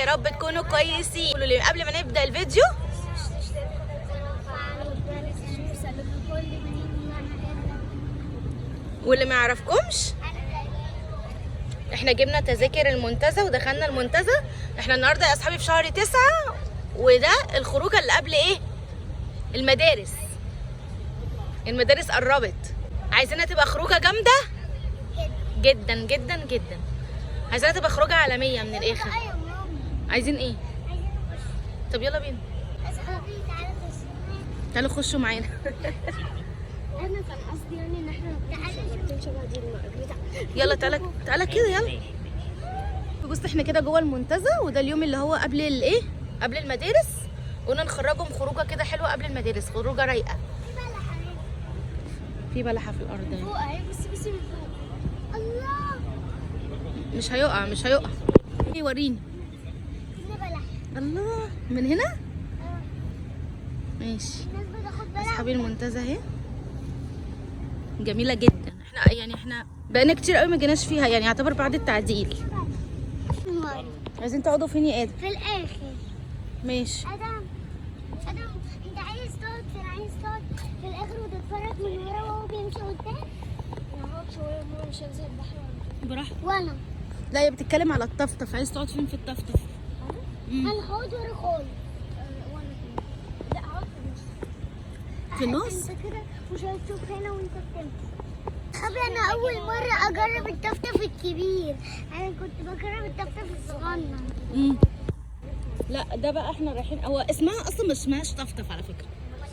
يا رب تكونوا كويسين. قولوا لي قبل ما نبدا الفيديو واللي ما يعرفكمش احنا جبنا تذاكر المنتزه ودخلنا المنتزه. احنا النهارده يا اصحابي في شهر 9 وده الخروجه اللي قبل ايه؟ المدارس قربت. عايزينها تبقى خروجه جامده جدا جدا جدا. عايزينها تبقى خروجه عالميه من الاخر. عايزين ايه؟ طب يلا بينا. تعالوا خشوا معانا. انا كان قصدي يعني ان احنا شبه دي يلا تعالى كده يلا. بص احنا كده جوه المنتزه وده اليوم اللي هو قبل الايه؟ قبل المدارس. قلنا نخرجهم خروجه كده حلوه قبل المدارس، خروجه رايقه. في بلحه في الارض اهي. فوق اهي. بصي من فوق. الله مش هيقع. ايه وريني. الله من هنا؟ ماشي. اصحابي المنتزه اهي جميله جدا. احنا بقينا كتير قوي ما جيناش فيها، يعني يعتبر بعد التعديل. عايزين تقعدوا فين يا ادم؟ في الاخر. ماشي. ادم انت عايز تقعد فين؟ عايز تقعد في الاخر وتتفرج من ورا وهو بيمشي قدام؟ انا هقعد شويه وهو مش هنزل البحر براحتك. وانا لا هي بتتكلم على الطفطف. عايز تقعد فين في الطفطف؟ انا هقعد ورا خالص. وانا كمان. لا هقعد في النص. انت كده مش هتشوف هنا وانت بتمشي. أبي أنا أول مرة أجرب الطفطف الكبير. أنا كنت بجرب الطفطف الصغنن. لا ده بقى احنا رايحين. هو اسمها اصلا ما اسمهاش طفطف على فكره،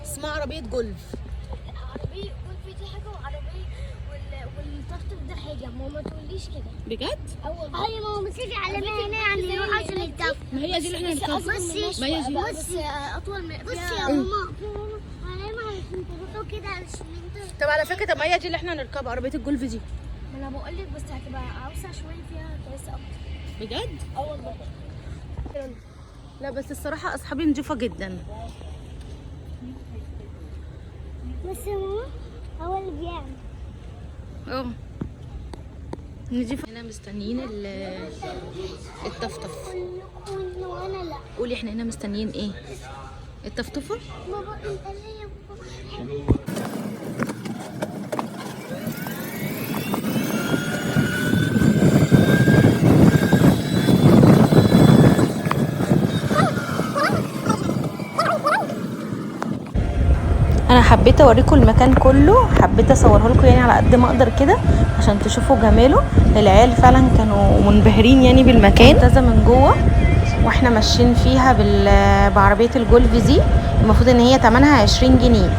اسمها عربيه جولف. عربية جولف دي حاجة وعربية والطفطف ده حاجة. ماما تقوليش كده بجد؟ أيوة ماما بصي علمها هنا يعني نروح عشان الطفطف. ما هي دي اللي احنا هنركبها. بصي أطول من بصي يا ماما علمها عشان تروحوا كده عشان طب على فكره، طب ما هي دي اللي احنا هنركبها، عربيه الجولف دي. ما أنا بقول لك بس هتبقى أوسع شوية فيها كويسة أكتر. بجد؟ والله. لا بس الصراحه اصحابي نضيفه جدا. بس يا ماما هو اللي بيعمل. نضيفه. هنا مستنيين الطفطف. وانا لا. قولي احنا هنا مستنيين ايه؟ الطفطفه. بابا انت ليه انا حبيت اوريكم المكان كله، حبيت اصوره لكم يعني على قد ما اقدر كده عشان تشوفوا جماله. العيال فعلا كانوا منبهرين يعني بالمكان. منتزه من جوه واحنا ماشيين فيها بعربيه الجولف دي. المفروض ان هي ثمنها 20 جنيه.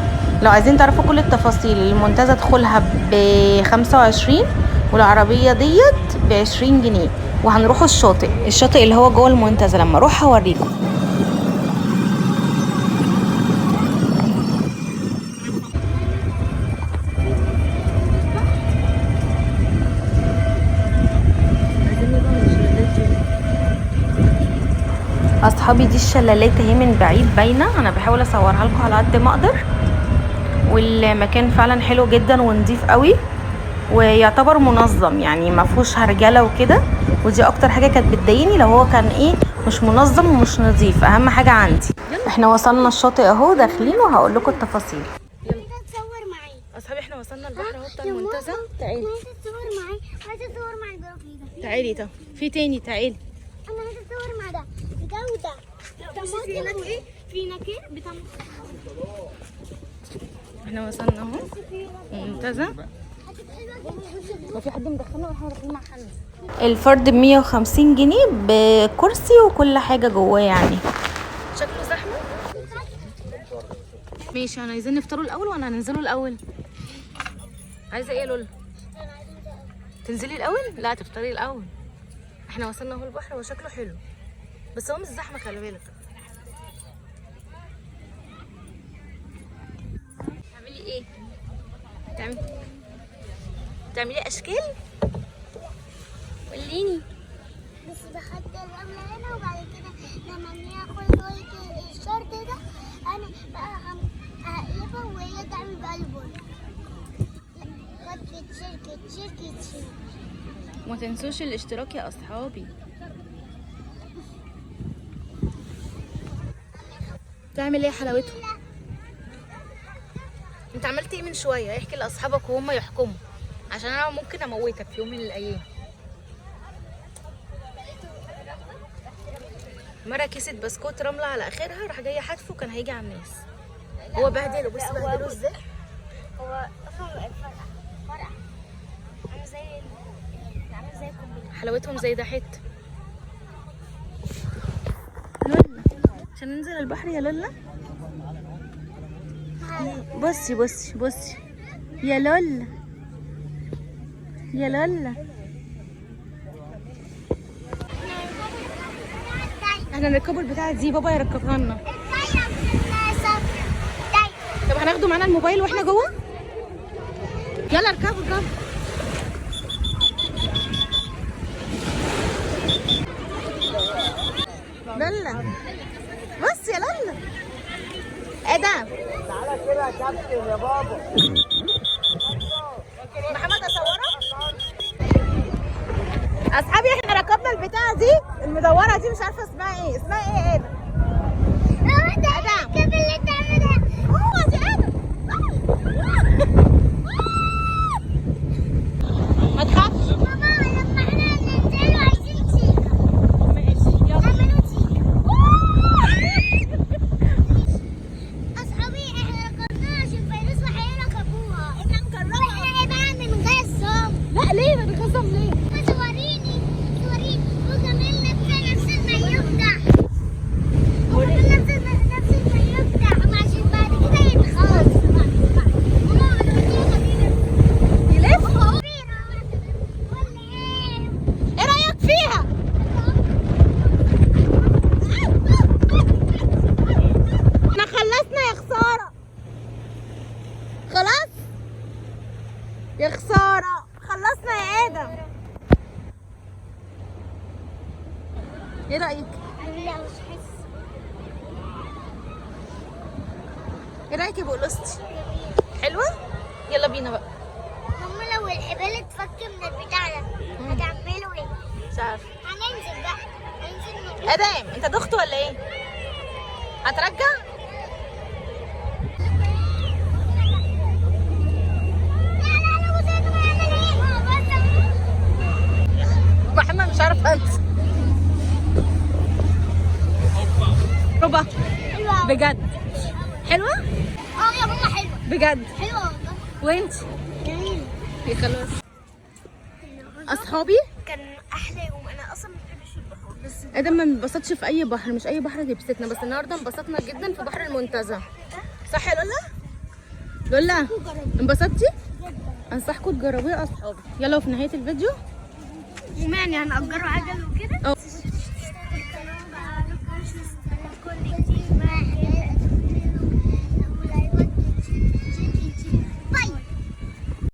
لو عايزين تعرفوا كل التفاصيل المنتزه ادخلها ب25 والعربيه ديت ب20 جنيه. وهنروحوا الشاطئ اللي هو جوه المنتزه. لما اروح هوريكم. اصحابي دي الشلالات اهي من بعيد باينه. انا بحاول اصورها لكم على قد ما اقدر. والمكان فعلا حلو جدا ونضيف قوي ويعتبر منظم، يعني ما فيهوش هرجله وكده. ودي اكتر حاجه كانت بتضايقني لو هو كان ايه مش منظم ومش نظيف. اهم حاجه عندي. احنا وصلنا الشاطئ اهو داخلين وهقول لكم التفاصيل. تصور معايا اصحابي احنا وصلنا البحر اهو بتاع المنتزه. تعالي عايزه تصور معايا. عايزه تصور معايا ده. تعالي. طب في تاني تعالي. انا عايزه اتصور مع ده وده. في هناك ايه؟ في هناك ايه؟ احنا وصلنا اهو المنتزه. وفي حد مدخلنا واحنا رايحين مع حنان. الفرد ب150 جنيه بكرسي وكل حاجه جواه يعني. شكله زحمه. ماشي. انا عايزين نفطروا الاول ولا هننزلوا الاول؟ عايزه ايه يا لولا؟ تنزلي الاول؟ لا تفطري الاول. احنا وصلنا اهو البحر وشكله حلو بس هو مش زحمه خلي بالك. تعملي ايه؟ تعملي اشكال؟ وريني. بس بحط الرمله هنا وبعد كده لما ناخد لغايه الشرط ده انا بقى هقلبها وهي تعمل بقى البول. شركة وما تنسوش الاشتراك يا اصحابي. تعمل ايه يا حلاوته؟ انت عملت ايه من شويه؟ احكي لاصحابك وهم يحكموا، عشان انا ممكن اموتك في يوم من الايام. مره كيسه بسكوت رمله على اخرها، راح جايه حاتفه كان هيجي على الناس. هو بهدله، بص بهدله ازاي. هو اصلا فرع عامل زي القنبله. حلاوتهم زي ده حته. لولا عشان ننزل البحر يا لولا. بصي بصي بصي يا لولا، يا لولا. احنا نركبوا البتاعه دي، بابا يركبها لنا. طب هناخده معانا الموبايل واحنا جوه؟ يلا اركبوا اركبوا. لولا بص يا لولا. ايه ده؟ تعالى كده يا كابتن يا بابا. محمد اصوره؟ اصحابي احنا ركبنا البتاعه دي المدوره دي، مش عارفه اسمها ايه. اسمها ايه؟ ادم. كيف اللي تعملها؟ هو دي ادم. ما تخافش. ماما لما احنا ننزل عايزين سيكا. ماشي يلا. نعملوا سيكا. اصحابي احنا ركبناها عشان فيروز وحياة ركبوها. احنا مكرمة. احنا بقى من غير الصوم. لا ليه بنخصم ليه؟ صوريني وجميل نفس المايو بتاعها. نفس المايو بتاعها عشان بعد كده يتخلص. ماما انا يلف؟ ولا ايه رايك فيها؟ احنا خلصنا يا خساره. خلاص يا خساره، خلصنا يا ادم. ايه رايك؟ لا مش حس. ايه رايك يا بقلوستي؟ حلوه؟ يلا بينا بقى. ماما لو الحبال اتفك من البتاع ده هتعملوا ايه؟ مش عارفه. هننزل بقى. هننزل من ادم انت دخت ولا ايه؟ هترجع؟ محمد مش عارفه انت. ربع حلوة. بجد حلوه؟ يا ماما حلوة. بجد. حلوة والله. وانت؟ جميل. خلاص. اصحابي كان احلى يوم. انا اصلا ما بحبش البحر بس ادم ما انبسطش في اي بحر، مش اي بحر يبسطنا، بس النهارده انبسطنا جدا في بحر المنتزه. صح يا لولا؟ لولا انبسطتي؟ انصحكم تجربوه يا اصحابي. يلا وفي نهايه الفيديو يعني هنأجروا عجل وكده.